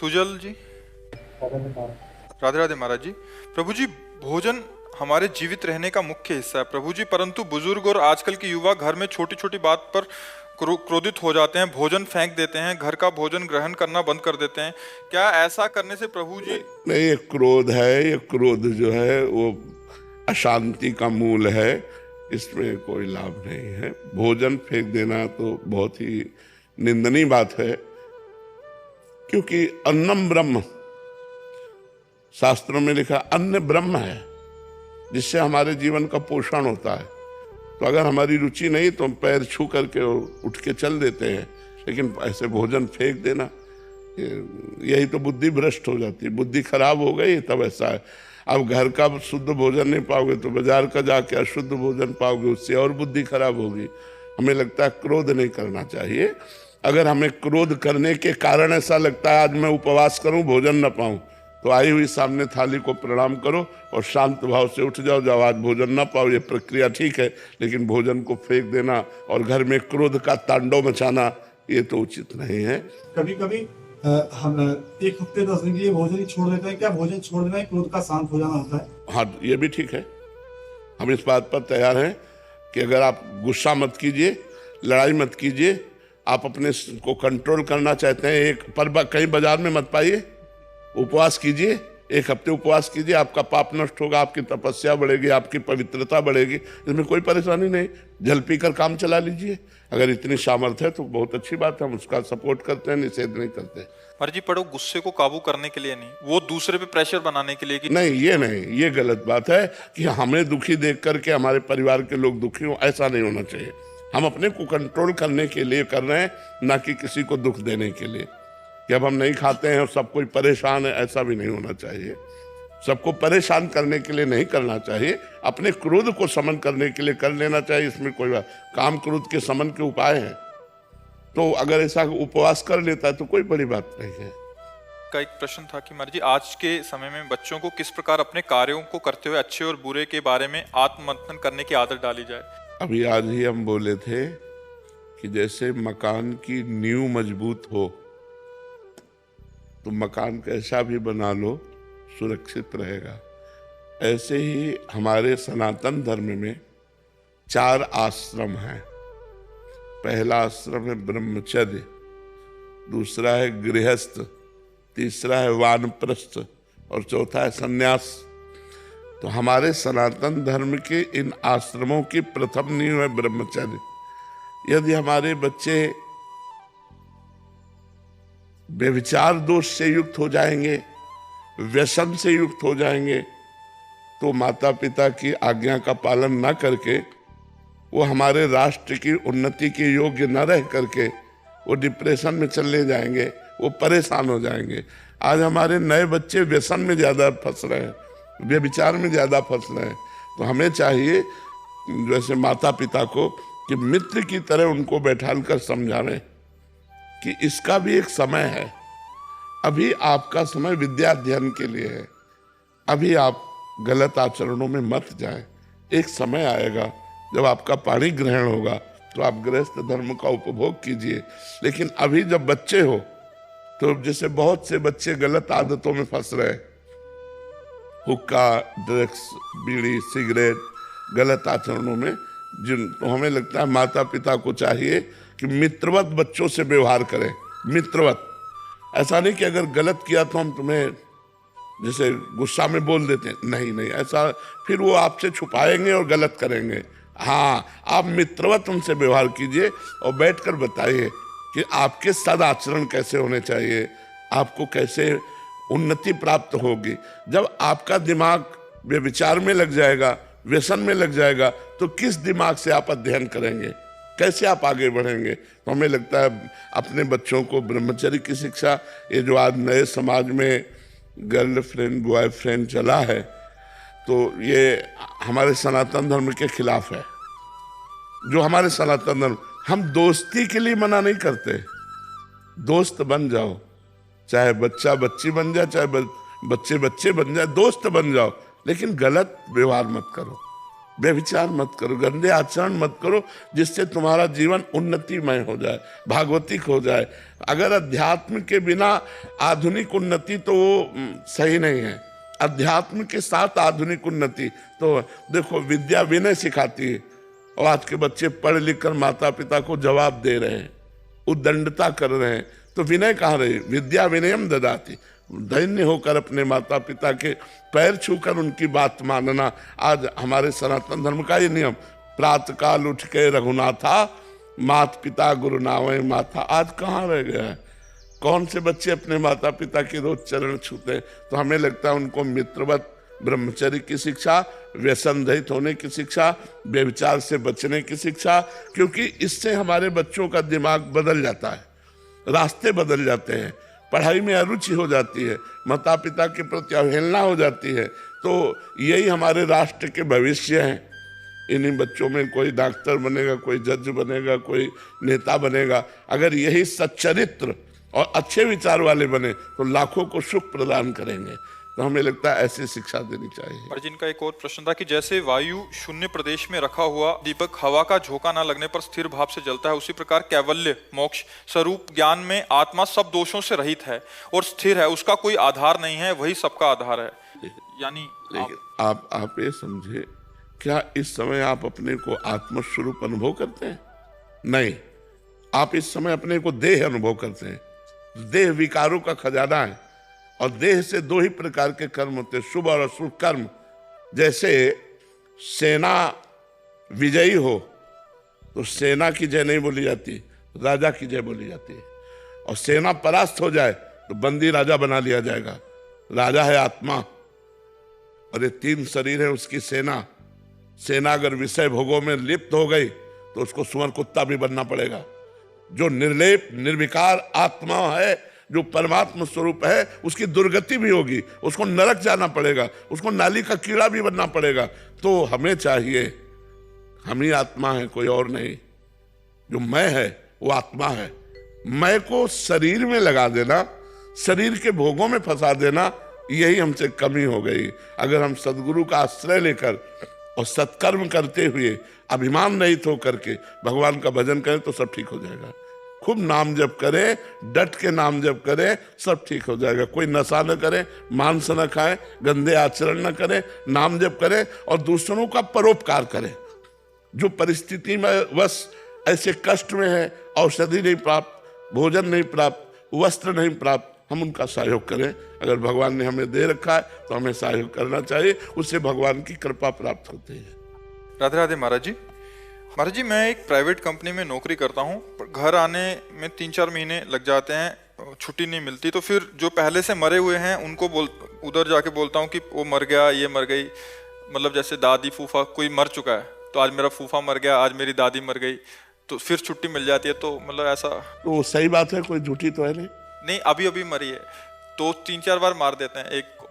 सुजल जी। राधे राधे महाराज जी। प्रभु जी, भोजन हमारे जीवित रहने का मुख्य हिस्सा है प्रभु जी, परंतु बुजुर्ग और आजकल के युवा घर में छोटी छोटी बात पर क्रोधित हो जाते हैं, भोजन फेंक देते हैं, घर का भोजन ग्रहण करना बंद कर देते हैं। क्या ऐसा करने से प्रभु जी? नहीं, ये क्रोध है। ये क्रोध जो है वो अशांति का मूल है। इसमें कोई लाभ नहीं है। भोजन फेंक देना तो बहुत ही निंदनीय बात है, क्योंकि अन्नम ब्रह्म, शास्त्रों में लिखा अन्न ब्रह्म है, जिससे हमारे जीवन का पोषण होता है। तो अगर हमारी रुचि नहीं तो हम पैर छू करके उठ के चल देते हैं, लेकिन ऐसे भोजन फेंक देना, यही तो बुद्धि भ्रष्ट हो जाती है। बुद्धि खराब हो गई तब ऐसा है। अब घर का शुद्ध भोजन नहीं पाओगे तो बाजार का जाके अशुद्ध भोजन पाओगे, उससे और बुद्धि खराब होगी। हमें लगता है क्रोध नहीं करना चाहिए। अगर हमें क्रोध करने के कारण ऐसा लगता है आज मैं उपवास करूं, भोजन न पाऊं, तो आई हुई सामने थाली को प्रणाम करो और शांत भाव से उठ जाओ। जब आज भोजन ना पाओ, ये प्रक्रिया ठीक है, लेकिन भोजन को फेंक देना और घर में क्रोध का तांडव मचाना, ये तो उचित नहीं है। कभी कभी हम एक हफ्ते 10 दिन के लिए भोजन ही छोड़ देते हैं। क्या भोजन छोड़ देना ही क्रोध का शांत हो जाना होता है? हाँ, ये भी ठीक है। हम इस बात पर तैयार हैं कि अगर आप गुस्सा मत कीजिए, लड़ाई मत कीजिए, आप अपने को कंट्रोल करना चाहते हैं, एक पर कहीं बाजार में मत पाइए, उपवास कीजिए, एक हफ्ते उपवास कीजिए, आपका पाप नष्ट होगा, आपकी तपस्या बढ़ेगी, आपकी पवित्रता बढ़ेगी, इसमें कोई परेशानी नहीं। जल पीकर काम चला लीजिए। अगर इतनी सामर्थ्य है तो बहुत अच्छी बात है, हम उसका सपोर्ट करते हैं, निषेध नहीं करते। महाराज जी, पढ़ो गुस्से को काबू करने के लिए नहीं, वो दूसरे पे प्रेशर बनाने के लिए कि नहीं, ये गलत बात है कि हमें दुखी देख करके हमारे परिवार के लोग दुखी हो, ऐसा नहीं होना चाहिए। हम अपने को कंट्रोल करने के लिए कर रहे हैं, ना कि किसी को दुख देने के लिए। कि अब हम नहीं खाते हैं और सब कोई परेशान है, ऐसा भी नहीं होना चाहिए। सबको परेशान करने के लिए नहीं करना चाहिए, अपने क्रोध को समन करने के लिए कर लेना चाहिए। इसमें कोई बात, काम क्रोध के समन के उपाय हैं, तो अगर ऐसा उपवास कर लेता है तो कोई बड़ी बात नहीं है। का एक प्रश्न था कि महाराज जी, आज के समय में बच्चों को किस प्रकार अपने कार्यों को करते हुए अच्छे और बुरे के बारे में आत्ममंथन करने की आदत डाली जाए? अभी आज ही हम बोले थे कि जैसे मकान की नींव मजबूत हो तो मकान कैसा भी बना लो सुरक्षित रहेगा। ऐसे ही हमारे सनातन धर्म में 4 आश्रम हैं। पहला आश्रम है ब्रह्मचर्य, दूसरा है गृहस्थ, तीसरा है वानप्रस्थ और चौथा है सन्यास। तो हमारे सनातन धर्म के इन आश्रमों की प्रथम नींव है ब्रह्मचर्य। यदि हमारे बच्चे व्यभिचार दोष से युक्त हो जाएंगे, व्यसन से युक्त हो जाएंगे, तो माता पिता की आज्ञा का पालन न करके वो हमारे राष्ट्र की उन्नति के योग्य न रह करके वो डिप्रेशन में चले जाएंगे, वो परेशान हो जाएंगे। आज हमारे नए बच्चे व्यसन में ज़्यादा फंस रहे हैं, व्यभिचार में ज़्यादा फंस रहे हैं। तो हमें चाहिए जैसे माता पिता को कि मित्र की तरह उनको बैठाल कर समझावें कि इसका भी एक समय है। अभी आपका समय विद्या अध्ययन के लिए है। अभी आप गलत आचरणों में मत जाएं। एक समय आएगा जब आपका पाणी ग्रहण होगा तो आप गृहस्थ धर्म का उपभोग कीजिए। लेकिन अभी जब बच्चे हो तो जैसे बहुत से बच्चे गलत आदतों में फंस रहे, हुक्का, ड्रग्स, बीड़ी, सिगरेट, गलत आचरणों में, तो हमें लगता है माता पिता को चाहिए कि मित्रवत बच्चों से व्यवहार करें। मित्रवत, ऐसा नहीं कि अगर गलत किया तो हम तुम्हें जैसे गुस्सा में बोल देते हैं, नहीं, ऐसा फिर वो आपसे छुपाएंगे और गलत करेंगे। हाँ, आप मित्रवत उनसे व्यवहार कीजिए और बैठकर बताइए कि आपके सदाचरण कैसे होने चाहिए, आपको कैसे उन्नति प्राप्त होगी। जब आपका दिमाग व्यभिचार में लग जाएगा, व्यसन में लग जाएगा, तो किस दिमाग से आप अध्ययन करेंगे, कैसे आप आगे बढ़ेंगे? तो हमें लगता है अपने बच्चों को ब्रह्मचर्य की शिक्षा, ये जो आज नए समाज में गर्लफ्रेंड बॉयफ्रेंड चला है, तो ये हमारे सनातन धर्म के खिलाफ है। जो हमारे सनातन धर्म, हम दोस्ती के लिए मना नहीं करते, दोस्त बन जाओ, चाहे बच्चा बच्ची बन जाए, चाहे बच्चे बच्चे बन जाए, दोस्त बन जाओ, लेकिन गलत व्यवहार मत करो। व्यभिचार मत करो, गंदे आचरण मत करो, जिससे तुम्हारा जीवन उन्नतिमय हो जाए, भागवतिक हो जाए। अगर अध्यात्म के बिना आधुनिक उन्नति तो वो सही नहीं है। अध्यात्म के साथ आधुनिक उन्नति तो देखो, विद्या विनय सिखाती है, और आज के बच्चे पढ़ लिख कर माता पिता को जवाब दे रहे हैं, उद्दंडता कर रहे हैं, तो विनय कहाँ रही? विद्या विनयम ददाति, दैन्य होकर अपने माता पिता के पैर छूकर उनकी बात मानना। आज हमारे सनातन धर्म का ये नियम, प्रातः काल उठ के रघुनाथा, माता पिता गुरु नावे माथा, आज कहाँ रह गया है? कौन से बच्चे अपने माता पिता के रोज चरण छूते हैं? तो हमें लगता है उनको मित्रवत ब्रह्मचर्य की शिक्षा, व्यसन रहित होने की शिक्षा, व्यभिचार से बचने की शिक्षा, क्योंकि इससे हमारे बच्चों का दिमाग बदल जाता है, रास्ते बदल जाते हैं, पढ़ाई में अरुचि हो जाती है, माता पिता के प्रति अवहेलना हो जाती है। तो यही हमारे राष्ट्र के भविष्य हैं। इन्हीं बच्चों में कोई डॉक्टर बनेगा, कोई जज बनेगा, कोई नेता बनेगा। अगर यही सच्चरित्र और अच्छे विचार वाले बने तो लाखों को सुख प्रदान करेंगे। तो हमें लगता है ऐसी शिक्षा देनी चाहिए। और जिनका एक और प्रश्न था कि जैसे वायु शून्य प्रदेश में रखा हुआ दीपक हवा का झोंका ना लगने पर स्थिर भाव से जलता है, उसी प्रकार कैवल्य मोक्ष स्वरूप ज्ञान में आत्मा सब दोषों से रहित है और स्थिर है, उसका कोई आधार नहीं है, वही सबका आधार है। यानी आप ये समझे, क्या इस समय आप अपने को आत्मस्वरूप अनुभव करते हैं? नहीं, आप इस समय अपने को देह अनुभव करते हैं। देह विकारों का खजाना है, और देह से दो ही प्रकार के कर्म होते हैं, शुभ और अशुभ कर्म। जैसे सेना विजयी हो तो सेना की जय नहीं बोली जाती, राजा की जय बोली जाती है। और सेना परास्त हो जाए तो बंदी राजा बना लिया जाएगा। राजा है आत्मा, और ये तीन शरीर है उसकी सेना। सेना अगर विषय भोगों में लिप्त हो गई तो उसको सुअर कुत्ता भी बनना पड़ेगा। जो निर्लेप निर्विकार आत्मा है, जो परमात्मा स्वरूप है, उसकी दुर्गति भी होगी, उसको नरक जाना पड़ेगा, उसको नाली का कीड़ा भी बनना पड़ेगा। तो हमें चाहिए, हम ही आत्मा है, कोई और नहीं। जो मैं है वो आत्मा है। मैं को शरीर में लगा देना, शरीर के भोगों में फंसा देना, यही हमसे कमी हो गई। अगर हम सदगुरु का आश्रय लेकर और सत्कर्म करते हुए अभिमान रहित होकर के भगवान का भजन करें तो सब ठीक हो जाएगा। खूब नाम जप करें, डट के नाम जप करें, सब ठीक हो जाएगा। कोई नशा न करे, मांस न खाए, गंदे आचरण न करें, नाम जप करें और दूसरों का परोपकार करें। जो परिस्थिति में बस ऐसे कष्ट में है, औषधि नहीं प्राप्त, भोजन नहीं प्राप्त, वस्त्र नहीं प्राप्त, हम उनका सहयोग करें। अगर भगवान ने हमें दे रखा है तो हमें सहयोग करना चाहिए, उससे भगवान की कृपा प्राप्त होती है। राधे राधे महाराज जी। महाराज जी, मैं एक प्राइवेट कंपनी में नौकरी करता हूँ, घर आने में 3-4 महीने लग जाते हैं, छुट्टी नहीं मिलती। तो फिर जो पहले से मरे हुए हैं उनको उधर जाके बोलता हूँ कि वो मर गया, ये मर गई, मतलब जैसे दादी फूफा कोई मर चुका है, तो आज मेरा फूफा मर गया, आज मेरी दादी मर गई, तो फिर छुट्टी मिल जाती है। तो मतलब ऐसा तो सही बात है, कोई झूठी तो है नहीं। अभी अभी मरी है तो 3-4 बार मार देते हैं एक को।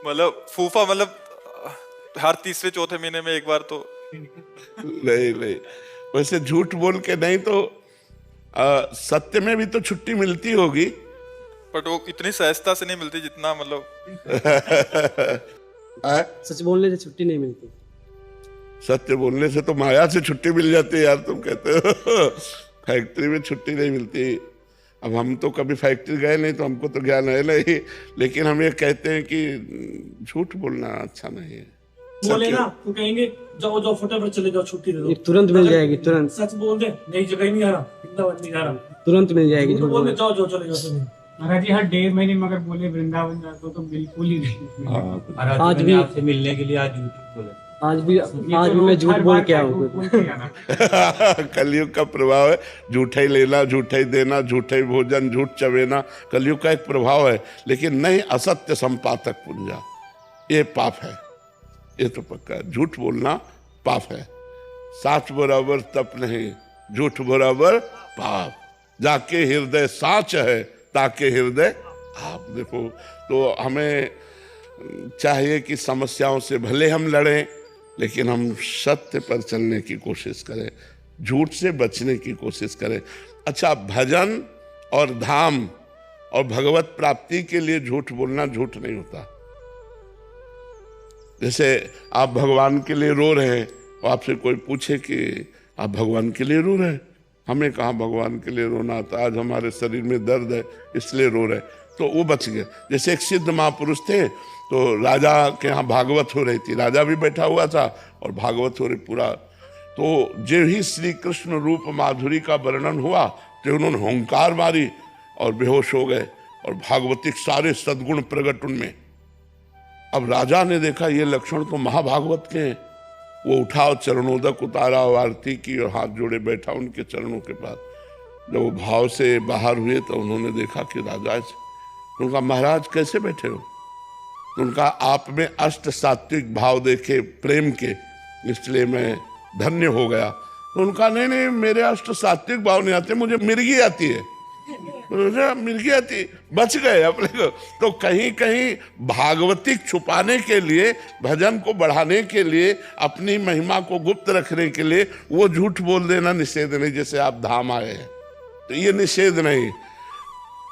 मतलब फूफा, मतलब हर तीसरे चौथे महीने में एक बार तो। नहीं, वैसे झूठ बोल के नहीं तो सत्य में भी तो छुट्टी मिलती होगी, बट वो इतनी सहजता से नहीं मिलती जितना मतलब। सच बोलने से छुट्टी नहीं मिलती। सत्य बोलने से तो माया से छुट्टी मिल जाती है यार, तुम कहते हो। फैक्ट्री में छुट्टी नहीं मिलती। अब हम तो कभी फैक्ट्री गए नहीं तो हमको तो ज्ञान है नहीं, लेकिन हम ये कहते हैं कि झूठ बोलना अच्छा नहीं है। बोले ना तो कहेंगे जाओ जाओ फटाफट चले जाओ, छुट्टी दे दो, तुरंत मिल जाएगी, तुरंत। सच बोल दे, नई जगह नहीं जा रहा, वृंदावन नहीं जा रहा, तुरंत मिल जाएगी। झूठ बोल दे, जाओ जाओ चले जाओ। महाराज जी हर 1.5 महीने मगर बोले वृंदावन जा तो बिल्कुल ही नहीं। आज भी आपसे मिलने के लिए आज बोले, आज भी मैं झूठ बोल के आऊँ। कलयुग का प्रभाव है, झूठा ही लेना, झूठा ही देना, झूठा ही भोजन, झूठ चवेना, कलयुग का एक प्रभाव है। लेकिन नहीं, असत्य संपातक पुंजा, ये पाप है, ये तो पक्का है। झूठ बोलना पाप है। साच बराबर तप नहीं, झूठ बराबर पाप। जाके हृदय साच है, ताके हृदय आप। देखो, तो हमें चाहिए कि समस्याओं से भले हम लड़ें, लेकिन हम सत्य पर चलने की कोशिश करें, झूठ से बचने की कोशिश करें। अच्छा, भजन और धाम और भगवत प्राप्ति के लिए झूठ बोलना झूठ नहीं होता। जैसे आप भगवान के लिए रो रहे हैं और आपसे कोई पूछे कि आप भगवान के लिए रो रहे हैं, हमें कहाँ भगवान के लिए रोना आता, आज हमारे शरीर में दर्द है इसलिए रो रहे, तो वो बच गए। जैसे एक सिद्ध महापुरुष थे, तो राजा के यहाँ भागवत हो रही थी, राजा भी बैठा हुआ था और भागवत हो रही पूरा, तो जो ही श्री कृष्ण रूप माधुरी का वर्णन हुआ तो उन्होंने हुंकार मारी और बेहोश हो गए और भागवतिक सारे सद्गुण प्रकट उनमें। अब राजा ने देखा ये लक्षण तो महाभागवत के हैं, वो उठा और चरणोदक उतारा और आरती की और हाथ जोड़े बैठा उनके चरणों के पास। जब वो भाव से बाहर हुए तो उन्होंने देखा कि राजा, उनका महाराज कैसे बैठे हो, तो उनका आप में अष्ट सात्विक भाव देखे प्रेम के, इसलिए मैं धन्य हो गया। तो उनका नहीं मेरे अष्ट सात्विक भाव नहीं आते, मुझे मिर्गी आती है, मिर्गी आती, बच गए अपने को। तो कहीं कहीं भागवतिक छुपाने के लिए, भजन को बढ़ाने के लिए, अपनी महिमा को गुप्त रखने के लिए वो झूठ बोल देना निषेध नहीं। जैसे आप धाम आए हैं तो ये निषेध नहीं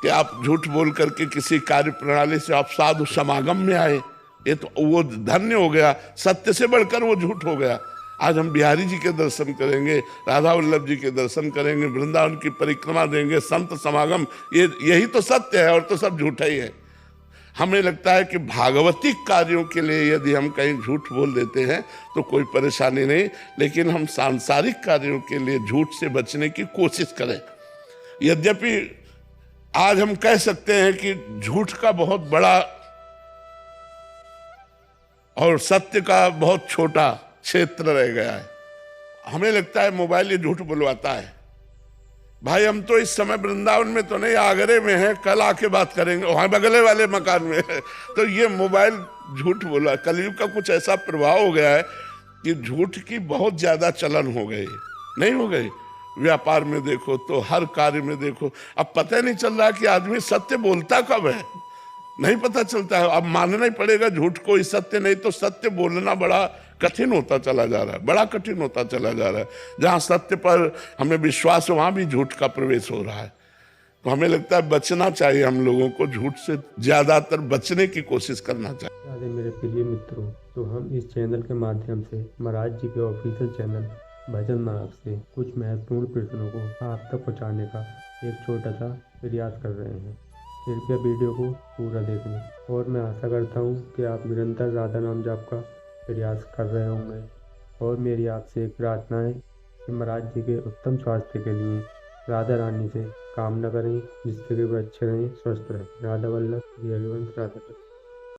कि आप झूठ बोल करके किसी कार्य प्रणाली से आप साधु समागम में आए, ये तो वो धन्य हो गया, सत्य से बढ़कर वो झूठ हो गया। आज हम बिहारी जी के दर्शन करेंगे, राधा वल्लभ जी के दर्शन करेंगे, वृंदावन की परिक्रमा देंगे, संत समागम, यही तो सत्य है और तो सब झूठा ही है। हमें लगता है कि भागवतिक कार्यों के लिए यदि हम कहीं झूठ बोल देते हैं तो कोई परेशानी नहीं, लेकिन हम सांसारिक कार्यों के लिए झूठ से बचने की कोशिश करें। यद्यपि आज हम कह सकते हैं कि झूठ का बहुत बड़ा और सत्य का बहुत छोटा क्षेत्र रह गया है। हमें लगता है मोबाइल ये झूठ बुलवाता है। भाई हम तो इस समय वृंदावन में तो नहीं, आगरे में है, कल आके बात करेंगे, वहां बगले वाले मकान में है। तो ये मोबाइल झूठ बोला। कलयुग का कुछ ऐसा प्रभाव हो गया है कि झूठ की बहुत ज्यादा चलन हो गई, नहीं हो गई। व्यापार में देखो तो हर कार्य में देखो, अब पता ही नहीं चल रहा कि आदमी सत्य बोलता कब है, नहीं पता चलता है। अब मानना ही पड़ेगा झूठ को, इस सत्य नहीं तो सत्य बोलना बड़ा कठिन होता चला जा रहा है, बड़ा कठिन होता चला जा रहा है। जहाँ सत्य पर हमें विश्वास है वहाँ भी झूठ का प्रवेश हो रहा है। तो हमें लगता है बचना चाहिए, हम लोगों को झूठ से ज्यादातर बचने की कोशिश करना चाहिए। राधे मेरे प्रिय मित्रों, तो हम इस चैनल के माध्यम से महाराज जी के ऑफिशियल चैनल भजन नाग से कुछ महत्वपूर्ण प्रश्नों को आप तक पहुँचाने का एक छोटा सा प्रयास कर रहे हैं। कृपया वीडियो को पूरा देखें और मैं आशा करता हूँ कि आप निरंतर राधा नाम जाप का प्रयास कर रहे होंगे। और मेरी आपसे एक प्रार्थना है कि महाराज जी के उत्तम स्वास्थ्य के लिए राधा रानी से कामना करें, जिससे कि वे अच्छे रहें, स्वस्थ रहें। राधा वल्लभ, हरिवंश, राधा कृष्ण।